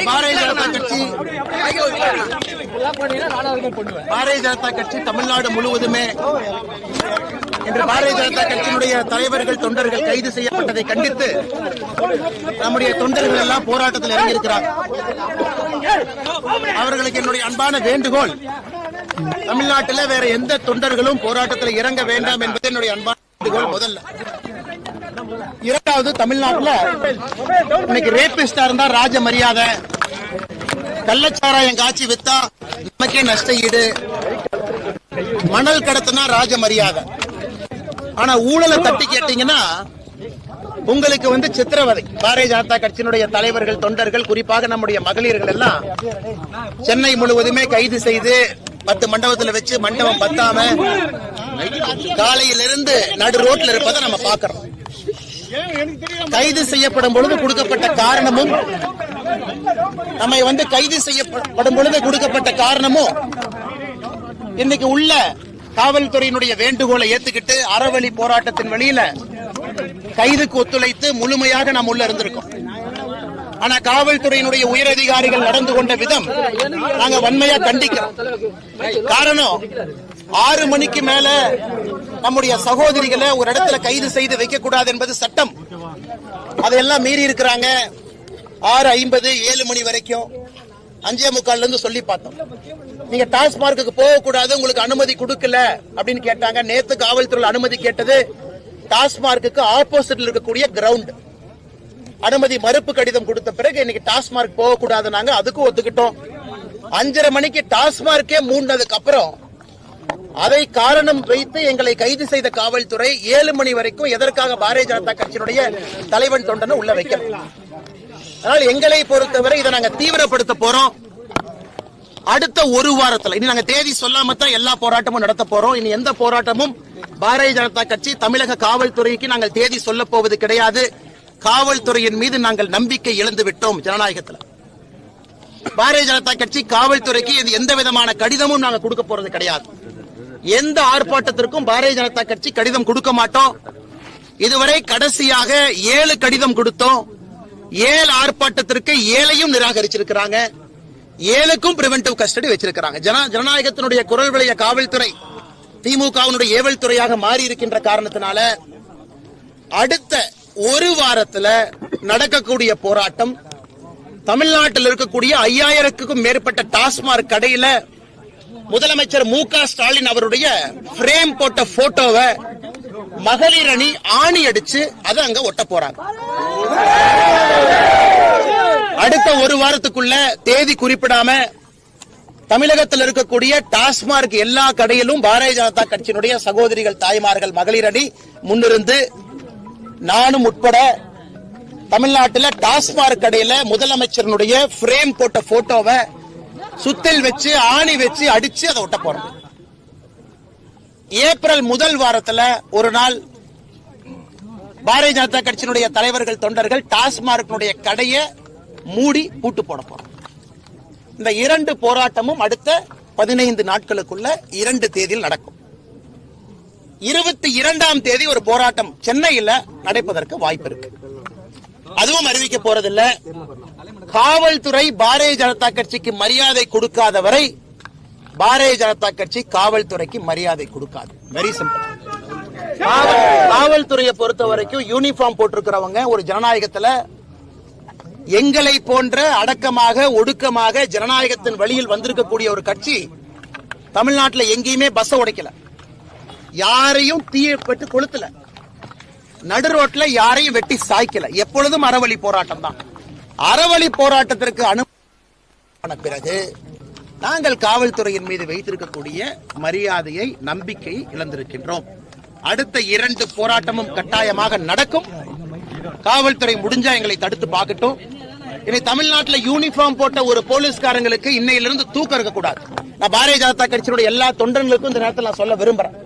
பாரதிய ஜனதா கட்சி தமிழ்நாடு முழுவதுமே இன்று பாரதிய ஜனதா கட்சியினுடைய தலைவர்கள் தொண்டர்கள் கைது செய்யப்பட்டதை கண்டித்து நம்முடைய தொண்டர்கள் எல்லாம் போராட்டத்தில் இறங்கியிருக்கிறார். அவர்களுக்கு என்னுடைய அன்பான வேண்டுகோள், தமிழ்நாட்டில் வேற எந்த தொண்டர்களும் போராட்டத்தில் இறங்க வேண்டாம் என்பது என்னுடைய அன்பான வேண்டுகோள். முதல்ல. இரண்டாவது, தமிழ்நாட்டில் இன்னைக்கு ரேபிஸ்டா இருந்தா ராஜ மரியாதை, கள்ளச்சாராயம் காட்சி வித்தா நமக்கே நஷ்ட ஈடு, மணல் கடத்தினா ராஜ மரியாதை. ஆனா ஊழலை தட்டி கேட்டீங்கன்னா உங்களுக்கு சித்திரவதை. பாரதிய ஜனதா கட்சியினுடைய தலைவர்கள் தொண்டர்கள் குறிப்பாக நம்முடைய மகளிர்கள் எல்லாம் சென்னை முழுவதுமே கைது செய்து 10 மண்டபத்தில் வச்சு மண்டபம் பத்தாம காலையிலிருந்து நடு ரோட்ல இருப்பதை நம்ம பாக்கிறோம். கைது செய்யப்படும் பொழுது கொடுக்கப்பட்ட காரணமும் நம்மை கைது செய்யப்படும் பொழுது கொடுக்கப்பட்ட காரணமும் இன்னைக்கு உள்ள காவல்துறையினுடைய வேண்டுகோளை ஏத்துக்கிட்டு அறவழி போராட்டத்தின் வழியில கைதுக்கு ஒத்துழைத்து முழுமையாக நாம் உள்ள இருந்திருக்கோம். ஆனா காவல்துறையினுடைய உயரதிகாரிகள் நடந்து கொண்ட விதம் நாங்க வன்மையா கண்டிக்கிறோம். காரணம், 6 மணிக்கு மேல நம்முடைய சகோதரிகளை ஒரு இடத்துல கைது செய்து வைக்க கூடாது என்பது சட்டம். அதையெல்லாம் மீறி இருக்கிறாங்க. 6:50 7 மணி வரைக்கும் 5:45 இருந்து சொல்லி பார்த்தோம். நீங்க டாஸ்மார்க்கு போக கூடாது, உங்களுக்கு அனுமதி கொடுக்கல அப்படின்னு கேட்டாங்க. நேத்து காவல்துறை அனுமதி கேட்டது டாஸ்மார்க்கு ஆப்போசிட்ல இருக்கக்கூடிய கிரவுண்ட். அனுமதி மறுப்பு கடிதம் கொடுத்த பிறகு இன்னைக்கு டாஸ்மார்க் போக கூடாது, நாங்க அதுக்கும் ஒத்துக்கிட்டோம். 5:30 மணிக்கு டாஸ்மார்க்கே மூடினதுக்கு அப்புறம் அதை காரணம் வைத்து எங்களை கைது செய்த காவல்துறை 7 மணி வரைக்கும் எதற்காக பாரதிய ஜனதா கட்சியினுடைய தலைவன் தொண்டனை உள்ள வைக்கணும். அதனால் எங்களை பொறுத்தவரை இதை நாங்க தீவிரப்படுத்த போறோம். அடுத்த ஒரு வாரத்தில் இனி நாங்க தேதி சொல்லாம தான் எல்லா போராட்டமும் நடத்த போறோம். இனி எந்த போராட்டமும் பாரதிய ஜனதா கட்சி தமிழக காவல்துறைக்கு நாங்கள் தேதி சொல்ல போவது கிடையாது. காவல்துறையின் மீது நாங்கள் நம்பிக்கை இழந்து விட்டோம். ஜனநாயகத்தில் பாரதிய ஜனதா கட்சி காவல்துறைக்கு எந்த விதமான கடிதமும் நாங்க கொடுக்க போறது கிடையாது. எந்த ஆர்ப்பாட்டத்திற்கும் பாரதிய ஜனதா கட்சி கடிதம் கொடுக்க மாட்டோம். இதுவரை கடைசியாக 7 கடிதம் கொடுத்தோம். 7 ஆர்ப்பாட்டத்திற்கு 7ஐயும் நிராகரிச்சிருக்கிறாங்க. 7க்கும் பிரிவென்டிவ் கஸ்டடி வச்சிருக்கிறாங்க. ஜனநாயகத்தினுடைய குரல் விளைய காவல்துறை திமுகவினுடைய ஏவல் துறையாக மாறி இருக்கின்ற காரணத்தினால அடுத்த ஒரு வாரத்துல நடக்கக்கூடிய போராட்டம் தமிழ்நாட்டில் இருக்கக்கூடிய 5000க்கும் மேற்பட்ட டாஸ்மாக் கடையில முதலமைச்சர் மு.க. ஸ்டாலின் அவருடைய பிரேம் போட்ட போட்டோவை மகளிர் அணி ஆணி அடிச்சு அதை அங்க ஒட்ட போறாங்க. அடுத்த ஒரு வாரத்துக்குள்ள தேதி குறிப்பிடாம தமிழகத்தில் இருக்கக்கூடிய டாஸ்மாக் எல்லா கடையிலும் பாரதிய ஜனதா கட்சியினுடைய சகோதரிகள், தாய்மார்கள், மகளிர் அணி முன்னிருந்து நானும் உட்பட தமிழ்நாட்டில் டாஸ்மாக் கடையில முதலமைச்சருடைய பிரேம் போட்ட போட்டோவை சுத்தில் வச்சு ஆணி வச்சு அடிச்சு அதை ஒட்ட போறோம். ஏப்ரல் முதல் வாரத்தில் ஒரு நாள் பாரதிய ஜனதா கட்சியினுடைய தலைவர்கள் தொண்டர்கள் டாஸ்மாக் கடையை மூடி பூட்டு போட போறோம். இந்த 2 போராட்டமும் அடுத்த 15 நாட்களுக்குள்ள 2 தேதியில் நடக்கும். 22ஆம் தேதி ஒரு போராட்டம் சென்னையில் நடப்பதற்கு வாய்ப்பு இருக்கு. அதுவும் அறிவிக்க போறதில்லை. காவல்துறை பாரதிய ஜனதா கட்சிக்கு மரியாதை கொடுக்காத வரை பாரதிய ஜனதா கட்சி காவல்துறைக்கு மரியாதை கொடுக்காது. Very simple. காவல்துறையை பொறுத்த வரைக்கும் யூனிஃபார்ம் போட்டிருக்கிறவங்க ஒரு ஜனநாயகத்துல எங்களை போன்ற அடக்கமாக ஒடுக்கமாக ஜனநாயகத்தின் வழியில் வந்திருக்கக்கூடிய ஒரு கட்சி தமிழ்நாட்டில் எங்கேயுமே பஸ் உடைக்கல, யாரையும் தீயப்பட்டு கொளுத்தல, நடு ரோட்ல யாரையும் வெட்டி சாய்க்கல. எப்பொழுதும் அறவழி போராட்டம் தான். அறவழி போராட்டத்திற்கு அனுமதி பிறகு நாங்கள் காவல்துறையின் மீது வைத்திருக்கக்கூடிய மரியாதையை, நம்பிக்கையை இழந்திருக்கின்றோம். அடுத்த 2 போராட்டமும் கட்டாயமாக நடக்கும். காவல்துறை முடிஞ்சா எங்களை தடுத்து பார்க்கட்டும். இனி தமிழ்நாட்டில் யூனிஃபார்ம் போட்ட ஒரு போலீஸ்காரங்களுக்கு இன்னையிலிருந்து தூக்கம் இருக்கக்கூடாது. நான் பாரதிய ஜனதா கட்சியினுடைய எல்லா தொண்டர்களுக்கும் இந்த நேரத்தில் நான் சொல்ல விரும்புறேன்.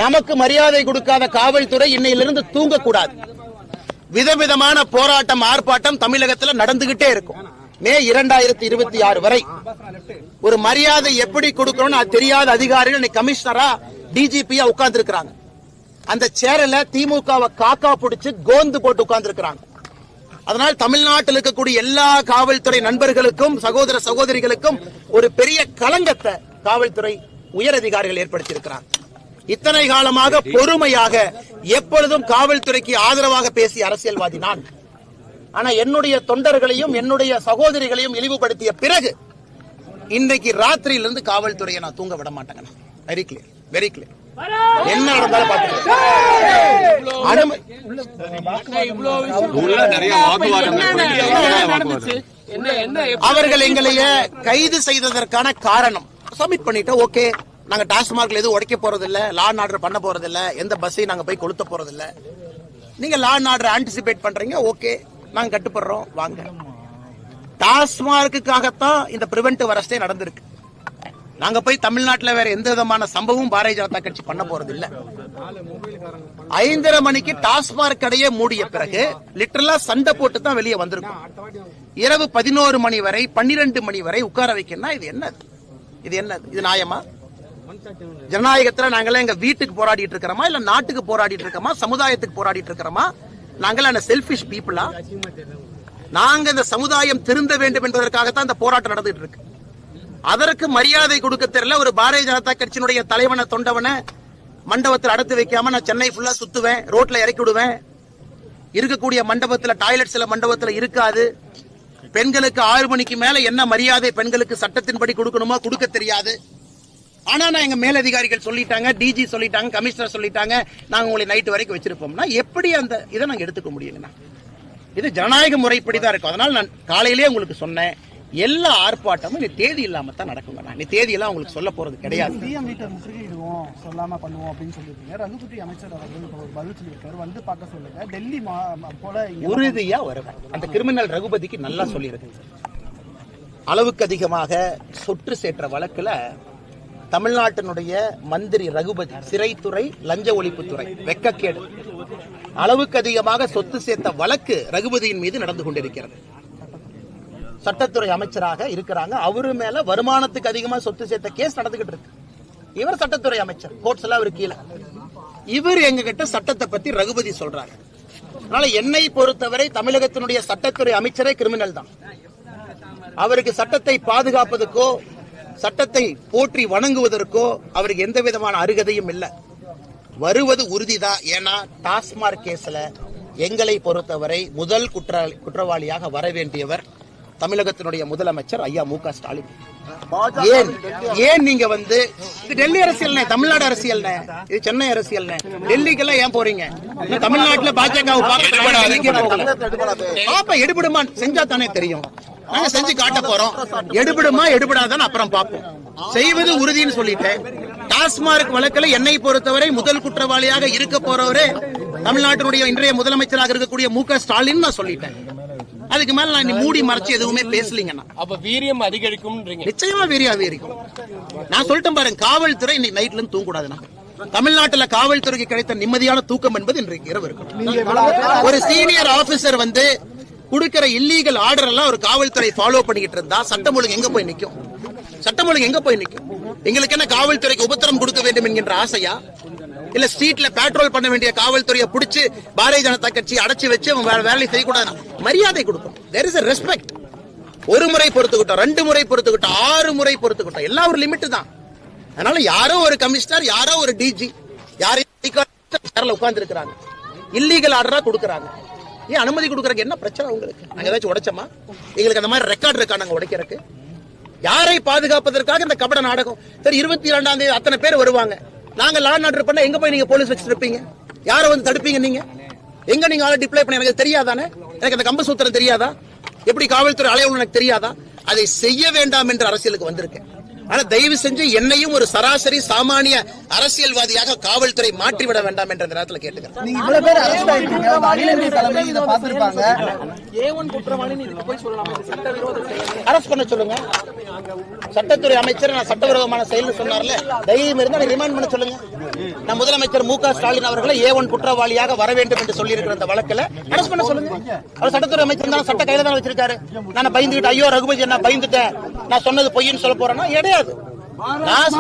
நமக்கு மரியாதை கொடுக்காத காவல்துறை இன்னையிலிருந்து தூங்கக்கூடாது. விதவிதமான போராட்டம், ஆர்ப்பாட்டம் தமிழகத்தில் நடந்துகிட்டே இருக்கும். மே 2026 வரை ஒரு மரியாதை எப்படி கொடுக்கணும்னு தெரியாத அதிகாரிகள் இன்னைக்கு கமிஷனரா, டிஜிபியா உட்கார்ந்து இருக்கிறாங்க. அந்த சேரல திமுகவை காக்கா பிடிச்சு கோந்து போட்டு உட்கார்ந்து இருக்கிறாங்க. அதனால் தமிழ்நாட்டில் இருக்கக்கூடிய எல்லா காவல்துறை நண்பர்களுக்கும் சகோதர சகோதரிகளுக்கும் ஒரு பெரிய களங்கத்தை காவல்துறை உயர் அதிகாரிகள் ஏற்படுத்தியிருக்கிறார். இத்தனை காலமாக பொறுமையாக எப்பொழுதும் காவல்துறைக்கு ஆதரவாக பேசிய அரசியல்வாதி நான். ஆனா என்னுடைய தொண்டர்களையும் என்னுடைய சகோதரிகளையும் இழிவுபடுத்திய பிறகு இன்றைக்கு ராத்திரியிலிருந்து காவல்துறையை நான் தூங்க விட மாட்டேங்க. Very clear, very clear. என்ன நடந்தாலும் அவர்கள் எங்களைய கைது செய்ததற்கான காரணம் சப்மிட் பண்ணிட்டு ஓகே, நாங்க டாஸ்மார்க்ல எதுவும் உடைக்க போறது இல்ல, லா அண்ட் ஆர்டர் பண்ண போறது இல்ல, எந்த பஸ்ஸையும் நாங்க போய் கொளுத்த போறது இல்ல, நீங்க லா அண்ட் ஆர்டர் ஆன்டிசிபேட் பண்றீங்க, ஓகே நாங்க கட்டுப்படுறோம் வாங்க. டாஸ்மார்க்குக்காகத்தான் இந்த பிரிவென்டிவ் அரெஸ்டே நடந்திருக்கு. நாங்க போய் தமிழ்நாட்டில் வேற எந்த விதமான சம்பவம் பாரதிய ஜனதா கட்சி பண்ண போறது இல்ல. 5:30 மணிக்கு டாஸ்மார்க் கடையே மூடிய பிறகு லிட்டரலா சண்டை போட்டு தான் வெளியே வந்திருக்கும். இரவு 11 மணி வரை 12 மணி வரை உட்கார வைக்கணும். இது என்னது? இது என்னது? இது நியாயமா? ஜனநாயகத்துல நாங்களே எங்க வீட்டுக்கு போராடிட்டு இருக்கிறோமா, இல்ல நாட்டுக்கு போராடிட்டு இருக்கோமா, சமுதாயத்துக்கு போராடிட்டு இருக்கிறோமா? நாங்கள செல்பிஷ் பீப்புளா? நாங்க இந்த சமுதாயம் திருந்த வேண்டும் என்பதற்காகத்தான் இந்த போராட்டம் நடந்துட்டு இருக்கு. அதற்கு மரியாதை கொடுக்க தெரியல ஒரு பாரதிய ஜனதா கட்சியினுடைய தலைவனை தொண்டவனை மண்டபத்தில் அடைத்து வைக்காம நான் சென்னை ஃபுல்லா சுத்துவேன், ரோட்ல இறக்கி விடுவேன். இருக்கக்கூடிய மண்டபத்துல டாய்லெட் சில மண்டபத்துல இருக்காது. பெண்களுக்கு 6 மணிக்கு மேல என்ன மரியாதை பெண்களுக்கு சட்டத்தின்படி கொடுக்கணுமோ கொடுக்க தெரியாது. ஆனா நான் எங்க மேலதிகாரிகள் சொல்லிட்டாங்க, டிஜி சொல்லிட்டாங்க, கமிஷனர் சொல்லிட்டாங்க, நாங்க உங்களை நைட்டு வரைக்கும் வச்சிருப்போம்னா எப்படி அந்த இதை நாங்க எடுத்துக்க முடியுங்கண்ணா? இது ஜனநாயக முறைப்படிதான் இருக்கும். அதனால நான் காலையிலேயே உங்களுக்கு சொன்னேன், எல்லா ஆர்ப்பாட்டமும் நீ தேதி இல்லாம தான் நடக்குங்க. நீ தேதியெல்லாம் உங்களுக்கு சொல்ல போறது கிடையாது. சிஎம் வீட்டை முற்றுகையிடுவோம் சொல்லாம பண்ணுவோம் அப்படின்னு சொல்லிருக்கீங்க. ரகுபதி அமைச்சர் அவர்கள் பதில் சொல்லியிருக்காரு, வந்து பார்க்க சொல்லுங்க, டெல்லி போல உறுதியா வருவேன். அந்த கிரிமினல் ரகுபதிக்கு நல்லா சொல்லியிருக்கு. அளவுக்கு அதிகமாக சொற்று சேற்ற வழக்குல தமிழ்நாட்டினுடைய மந்திரி ரகுபதி, சிறைத்துறை, லஞ்ச ஒழிப்புத்துறை, வெக்கக்கேடு, அளவுக்கு அதிகமாக சொத்து சேர்த்த வழக்கு ரகுபதியின் மீது நடந்து கொண்டிருக்கிறது. சட்டத்துறை அமைச்சராக இருக்கிறாங்க. அவரு மேல வருமானத்துக்கு அதிகமா சொத்து சேர்த்த கேஸ் நடந்துகிட்டு இருக்கு. இவர் சட்டத்துறை அமைச்சர், கோர்ட்ஸ் எல்லாம் அவர் கீழே. இவர் எங்க கிட்ட சட்டத்தை பத்தி ரகுபதி சொல்றாங்க. அதனால என்னை பொறுத்தவரை தமிழகத்தினுடைய சட்டத்துறை அமைச்சரே கிரிமினல் தான். அவருக்கு சட்டத்தை பாதுகாப்பதற்கோ சட்டத்தை போற்றி வணங்குவதற்கோ அவருக்கு எந்த விதமான அருகதையும் இல்லை. வருவது உறுதிதான். ஏன்னா டாஸ்மார்க் கேஸ்ல எங்களை பொறுத்தவரை முதல் குற்றவாளியாக வர வேண்டியவர் தமிழகத்தினுடைய முதலமைச்சர் ஐயா மு.க. ஸ்டாலின். ஏன் நீங்க வந்து இது டெல்லி அரசியல், தமிழ்நாடு அரசியல், இது சென்னை அரசியல், டெல்லிக்கெல்லாம் ஏன் போறீங்க? தமிழ்நாட்டுல பாஜக எடுபடுமா செஞ்சா தானே தெரியும். நாங்க செஞ்சு காட்ட போறோம். எடுபடுமா எடுபடாதான் அப்புறம் பார்ப்போம். செய்வது உறுதின்னு சொல்லிட்டேன். டாஸ்மார்க் வழக்கில் என்னை பொறுத்தவரை முதல் குற்றவாளியாக இருக்க போறவரே தமிழ்நாட்டினுடைய இன்றைய முதலமைச்சராக இருக்கக்கூடிய மு.க. ஸ்டாலின் நான் சொல்லிட்டேன். அதுக்கு மேல நான் மூடி மறைச்சு எதுவுமே பேசலீங்கன்னா அப்ப வீரியம் அதிகரிக்கும். நிச்சயமா வீரியம் அதிகரிக்கும். நான் சொல்லிட்டேன் பாருங்க, காவல்துறை இன்னைக்கு நைட்ல இருந்து தூங்கக்கூடாதுன்னா. தமிழ்நாட்டில் காவல்துறைக்கு கிடைத்த நிம்மதியான தூக்கம் என்பது இன்றைக்கு இரவு இருக்கும். ஒரு சீனியர் ஆபீசர் வந்து கொடுக்கிற இல்லீகல் ஆர்டர் எல்லாம் ஒரு காவல்துறை ஃபாலோ பண்ணிக்கிட்டு இருந்தா சட்டம் ஒழுங்கு எங்க போய் நிக்கும்? சட்டம் ஒழுங்கு எங்க போய் நிக்கும்? எங்களுக்கு என்ன காவல்துறைக்கு உபத்திரம் கொடுக்க வேண்டும் என்கின்ற ஆசையா? இல்ல ஸ்ட்ரீட்ல பெட்ரோல் பண்ண வேண்டிய காவல்துறையை பிடிச்சு பாரதிய ஜனதா கட்சி அடைச்சு வச்சு வேலை செய்யக்கூடாது. மரியாதை கொடுக்கும். There is a respect. ஒரு முறை பொறுத்துக்கிட்டோம், 2 முறை பொறுத்துக்கிட்டோம், 6 முறை பொறுத்துக்கிட்டோம், எல்லாம் ஒரு லிமிட் தான். அதனால யாரோ ஒரு கமிஷனர், யாரோ ஒரு டிஜி யாரையும் உட்கார்ந்து இருக்கிறாங்க, இல்லீகல் ஆர்டரா கொடுக்கறாங்க. ஏன் அனுமதி கொடுக்கறதுக்கு என்ன பிரச்சனை உங்களுக்கு? நாங்க ஏதாச்சும் உடைச்சோமா? எங்களுக்கு அந்த மாதிரி ரெக்கார்ட் இருக்கா நாங்க உடைக்கிறதுக்கு? யாரை பாதுகாப்பதற்காக இந்த கபட நாடகம்? சரி, 22ஆம் தேதி அத்தனை பேர் வருவாங்க. நாங்க லா அண்ட் ஆர்டர் பண்ண எங்க போய் நீங்க போலீஸ் வச்சுட்டு இருப்பீங்க? யாரை வந்து தடுப்பீங்க? நீங்க எங்க நீங்க ஆளை டிப்ளை பண்ண எனக்கு தெரியாதானே? எனக்கு அந்த கம்ப சூத்திரம் தெரியாதா? எப்படி காவல்துறை அலையணும் எனக்கு தெரியாதா? அதை செய்ய வேண்டாம் என்று அரசியலுக்கு வந்திருக்கேன். ஆனா தயவு செஞ்சு என்னையும் ஒரு சராசரி சாமானிய அரசியல்வாதியாக காவல்துறை மாற்றிவிட வேண்டாம் என்ற நேரத்தில் கேட்டுக்கிறேன். நீங்க இவ்வளவு பேர் அரெஸ்ட் ஆயிட்டீங்க, மாநில தலைமை இத பாத்துட்டாங்க. A1 குற்றவாளின்னு இதுக்கு போய் சொல்லலாமா? சட்டவிரோத செயல் அரெஸ்ட் பண்ண சொல்லுங்க. சட்டத்துறை அமைச்சர் நான் சட்டவிரோதமான செயல் சொன்னார்ல, தைரியம் இருந்தா ரிமாண்ட் பண்ண சொல்லுங்க. நான் முதலமைச்சர் மு.க. ஸ்டாலின் அவர்களை A1 குற்றவாளியாக வர வேண்டும் என்று சொல்லி இருக்கிற அந்த வழக்கில் அரெஸ்ட் பண்ண சொல்லுங்க. அவர் சட்டத்துறை அமைச்சர் தான், சட்ட கையில தான் வச்சிருக்காரு. நான் பயந்துகிட்டு ஐயோ ரகுபதி நான் பயந்துட்டேன், நான் சொன்னது பொய்ன்னு சொல்ல போறேன்னா கிடையாது. நான்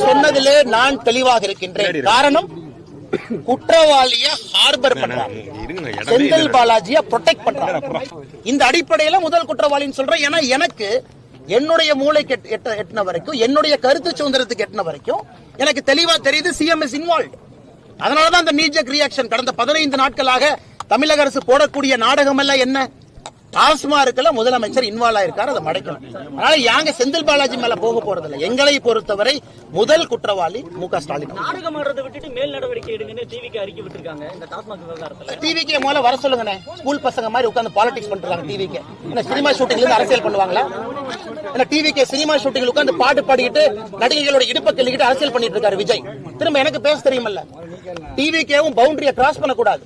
சொன்னதிலே நான் தெளிவாக இருக்கின்றேன். காரணம் குற்றவாளிய ஹார்பர் பண்றாங்க, செந்தில் பாலாஜிய ப்ரொடெக்ட் பண்றாங்க. இந்த அடிப்படையில முதல் குற்றவாளின்னு சொல்றேன். ஏன்னா எனக்கு என்னுடைய மூளைக்கு எட்டின வரைக்கும், என்னுடைய கருத்து சுதந்திரத்துக்கு எட்டின வரைக்கும் எனக்கு தெளிவா தெரியுது சிஎம் இஸ் இன்வால்வ். அதனாலதான் அந்த நீஜக் ரியாக்ஷன். கடந்த 15 நாட்களாக தமிழக அரசு போடக்கூடிய நாடகம் எல்லாம் என்ன? டாஸ்மார்க்ல முதலமைச்சர் இன்வால்வ் ஆயிருக்காரு, அதை மடைக்கணும். அதனால யாங்க செந்தில் பாலாஜி மேல போக போறதில்லை. எங்களை பொறுத்தவரை முதல் குற்றவாளி மு.க. ஸ்டாலின். நாடகம் ஆடுறதை விட்டுட்டு மேல் நடவடிக்கை எடுங்கன்னு டிவிக்கு அறிக்கை விட்டுருக்காங்க இந்த டாஸ்மாக் விவகாரத்துல. டிவிக்கு முதல்ல வர சொல்லுங்கண்ணே. ஸ்கூல் பசங்க மாதிரி உட்கார்ந்து பாலிடிக்ஸ் பண்றாங்க. டிவிக்கு என்ன சினிமா ஷூட்டிங்ல இருந்து அரசியல் பண்ணுவாங்களா? என்ன டிவிக்கு சினிமா ஷூட்டிங்ல உட்கார்ந்து பாட்டு பாடிக்கிட்டு நடிகைகளோட இடுப்பை கிள்ளிக்கிட்டு அரசியல் பண்ணிட்டு இருக்காரு விஜய். திரும்ப எனக்கு பேச தெரியுமல்ல. டிவிக்கேவும் பவுண்டரியை கிராஸ் பண்ணக்கூடாது.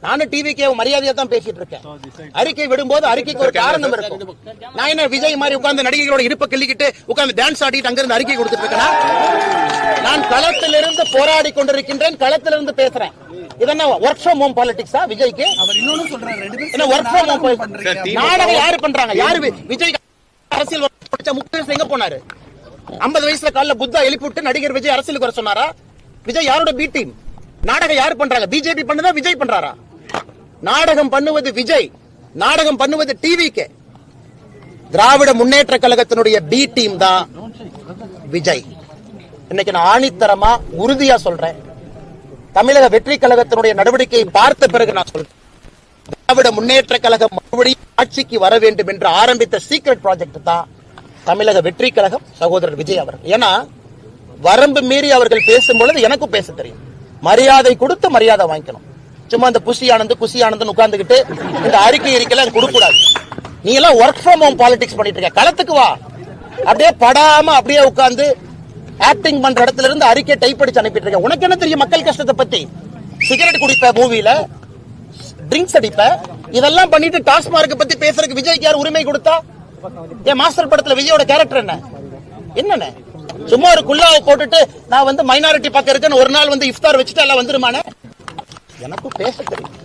நானும் டிவிக்கு மரியாதையா தான் பேசிட்டு இருக்கேன். அறிக்கை விடும்போது அறிக்கைக்கு ஒரு காரணம் இருக்கும். நான் என்ன விஜய் மாதிரி உட்கார்ந்து நடிகைகளோட இடுப்பை கிள்ளிக்கிட்டு உட்கார்ந்து டான்ஸ் ஆடிட்டு அங்கிருந்து அறிக்கை கொடுத்துட்டு இருக்கேன். நான் களத்திலிருந்து போராடி கொண்டிருக்கின்றேன், களத்திலிருந்து பேசுறேன். இதென்ன ஒர்க் ஃப்ரம் ஹோம் பாலிடிக்ஸா விஜய்க்கு? அவர் இன்னொன்னு சொல்றாரு, ரெண்டு பேரும் என்ன ஒர்க் ஃப்ரம் ஹோம் நாடகம் யாரு பண்றாங்க? யாரு விஜய் அரசியல் படிச்ச 30 வயசுல எங்க போனாரு? 50 வயசுல காலைல புத்தா எழுப்பிவிட்டு நடிகர் விஜய் அரசியலுக்கு வர சொன்னாரா? விஜய் யாரோட பி டீம்? நாடகம் யாரு பண்றாங்க? பிஜேபி பண்ணுதா விஜய் பண்றாரா? நாடகம் பண்ணுவது விஜய், நாடகம் பண்ணுவது டிவிக்கு. திராவிட முன்னேற்ற கழகத்தினுடைய பி டீம் தான் விஜய். இன்னைக்கு நான் ஆணித்தரமா உறுதியா சொல்றேன். தமிழக வெற்றி கழகத்தினுடைய நடவடிக்கையை பார்த்த பிறகு நான் சொல்றேன், திராவிட முன்னேற்ற கழகம் மறுபடியும் ஆட்சிக்கு வர வேண்டும் என்று ஆரம்பித்த சீக்ரெட் ப்ராஜெக்ட் தான் தமிழக வெற்றி கழகம், சகோதரர் விஜய் அவர்கள். ஏன்னா வரம்பு மீறி அவர்கள் பேசும்பொழுது எனக்கும் பேச தெரியும். மரியாதை கொடுத்து மரியாதை வாங்கிக்கணும். சும்மா இந்த குசி ஆனந்த் உட்கார்ந்துகிட்டு இந்த அறிக்கை கொடுக்க கூடாது. நீ எல்லாம் ஒர்க் ஃப்ரம் ஹோம் பாலிடிக்ஸ் பண்ணிட்டு இருக்க. களத்துக்கு வா. அப்படியே படாம அப்படியே உட்கார்ந்து ஆக்டிங் பண்ற இடத்துல இருந்து அறிக்கை டைப் அடிச்சு அனுப்பிட்டு இருக்க. உனக்கு என்ன தெரியும் மக்கள் கஷ்டத்தை பத்தி? சிகரெட் குடிப்ப, மூவில ட்ரிங்க்ஸ் அடிப்ப, இதெல்லாம் பண்ணிட்டு டாஸ்மார்க் பத்தி பேசுறதுக்கு விஜய்க்கு யார் உரிமை கொடுத்தா? என் மாஸ்டர் படத்துல விஜயோட கேரக்டர் என்ன? சும்மா ஒரு குல்லாவை போட்டுட்டு நான் மைனாரிட்டி பக்கம் இருக்கேன்னு ஒரு நாள் இஃப்தார் வச்சுட்டு எல்லாம் வந்துருமானே? எனக்கும் பேச தெரியும்.